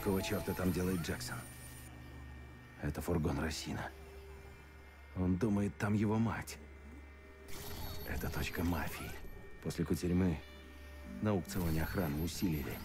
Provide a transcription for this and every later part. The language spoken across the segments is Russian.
Какого черта там делает Джексон? Это фургон Росина. Он думает, там его мать. Это точка мафии. После кутерьмы на аукционе охрану усилили.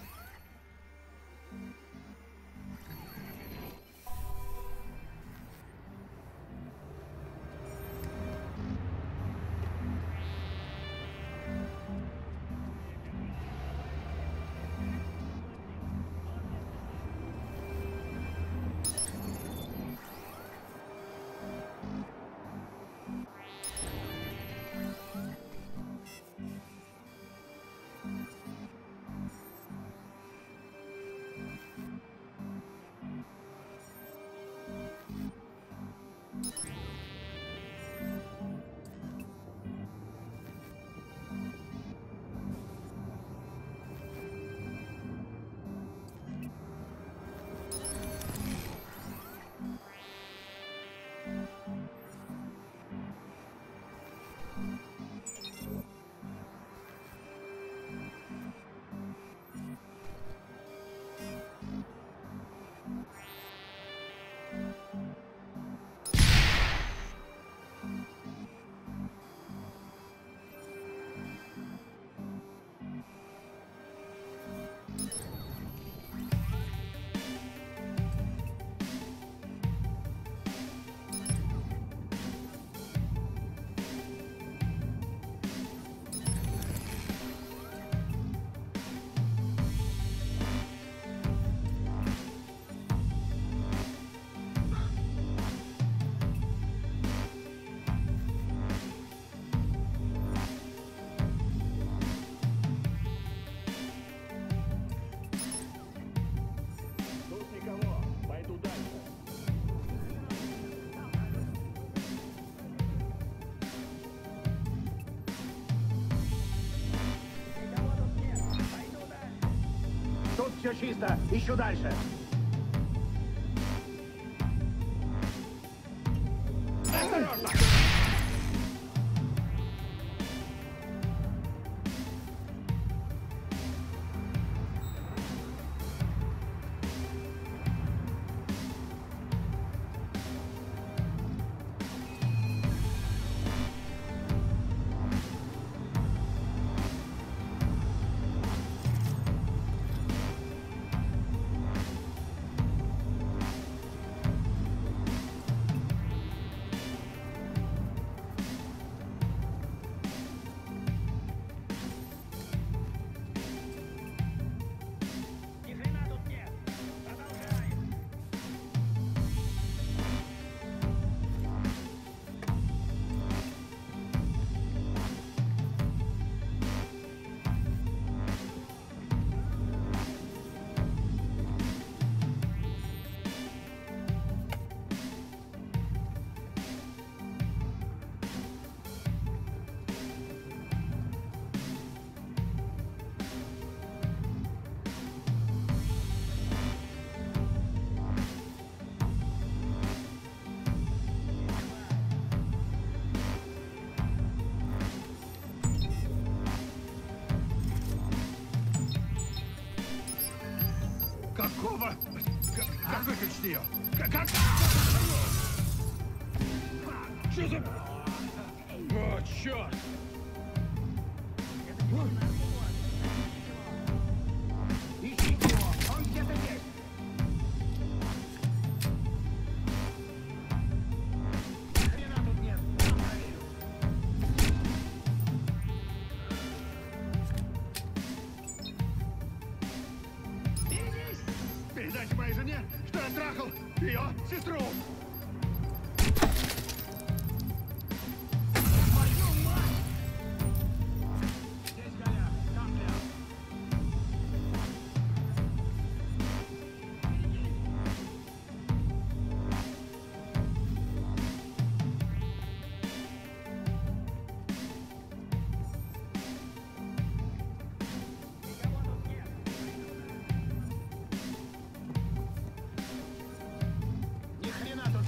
Все чисто. Ищу дальше. Осторожно! Какого? Как выключить ее? Как? Что за... О, черт! Ищите его! Он где-то есть! Ни хрена тут нет! Сам проверю. Передайте моей жене, что я трахал ее сестру! Ни хрена тут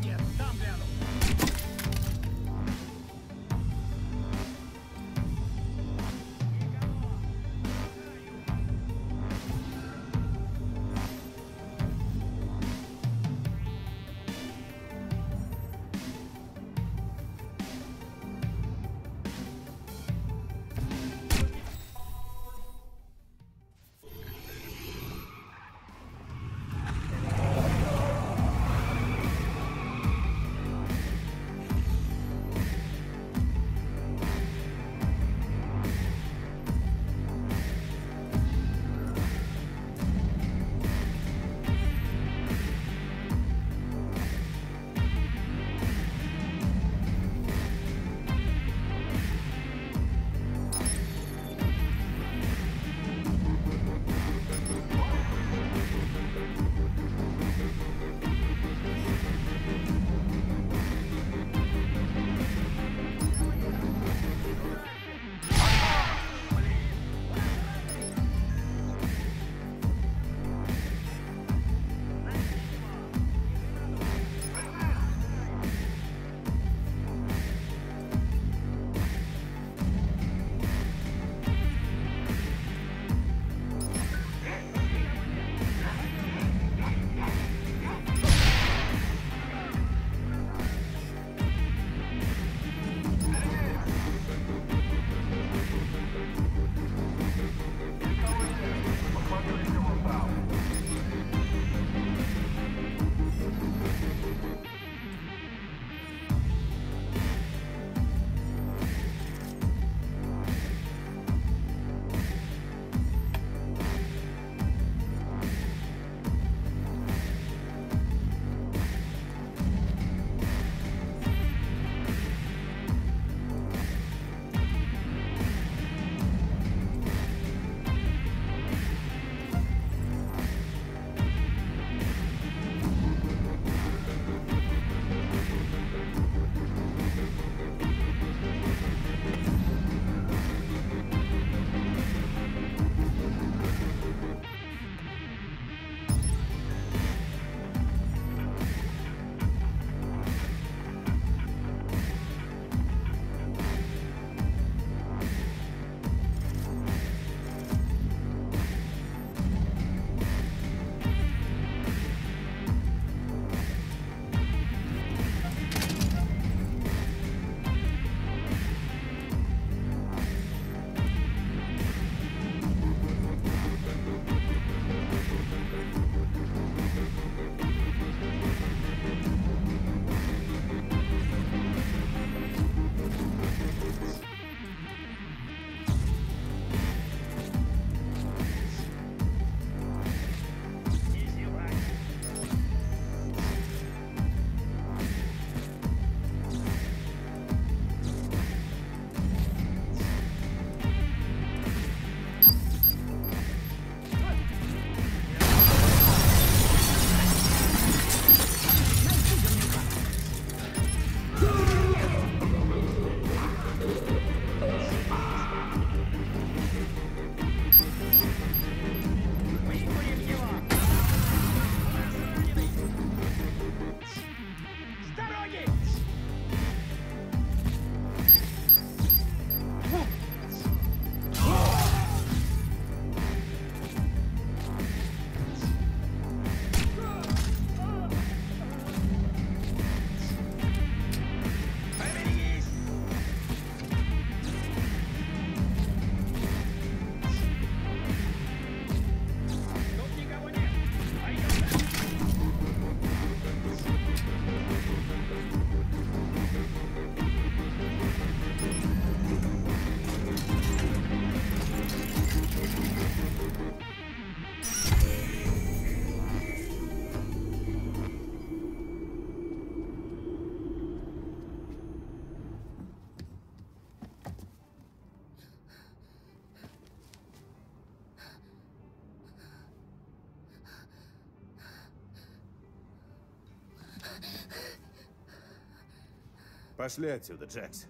Пошли отсюда, Джекс.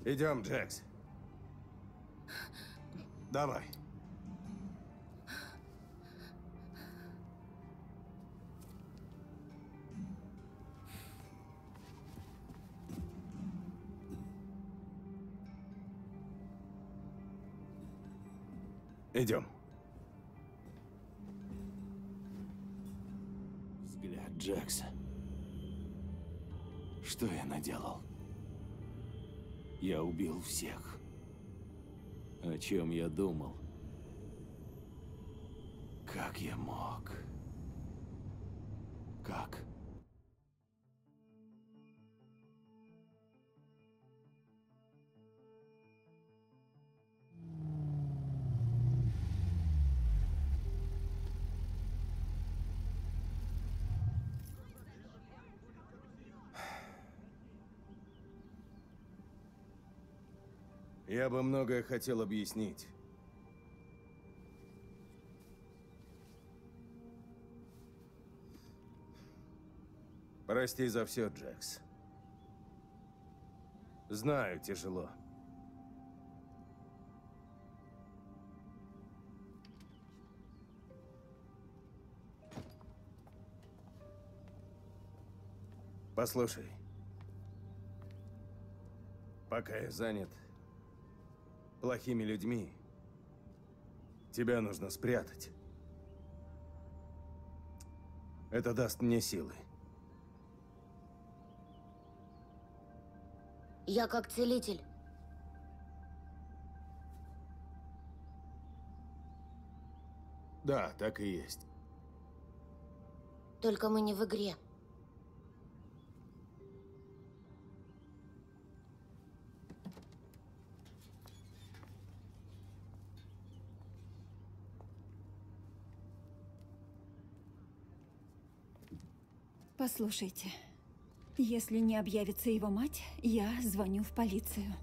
Идем, Джекс. Давай. Идем. Взгляд Джекса. Что я наделал? Я убил всех. О чем я думал? Как я мог? Как? Я бы многое хотел объяснить. Прости за все, Джекс. Знаю, тяжело. Послушай. Пока я занят плохими людьми, тебя нужно спрятать. Это даст мне силы. Я как целитель. Да, так и есть. Только мы не в игре. Послушайте, если не объявится его мать, я звоню в полицию.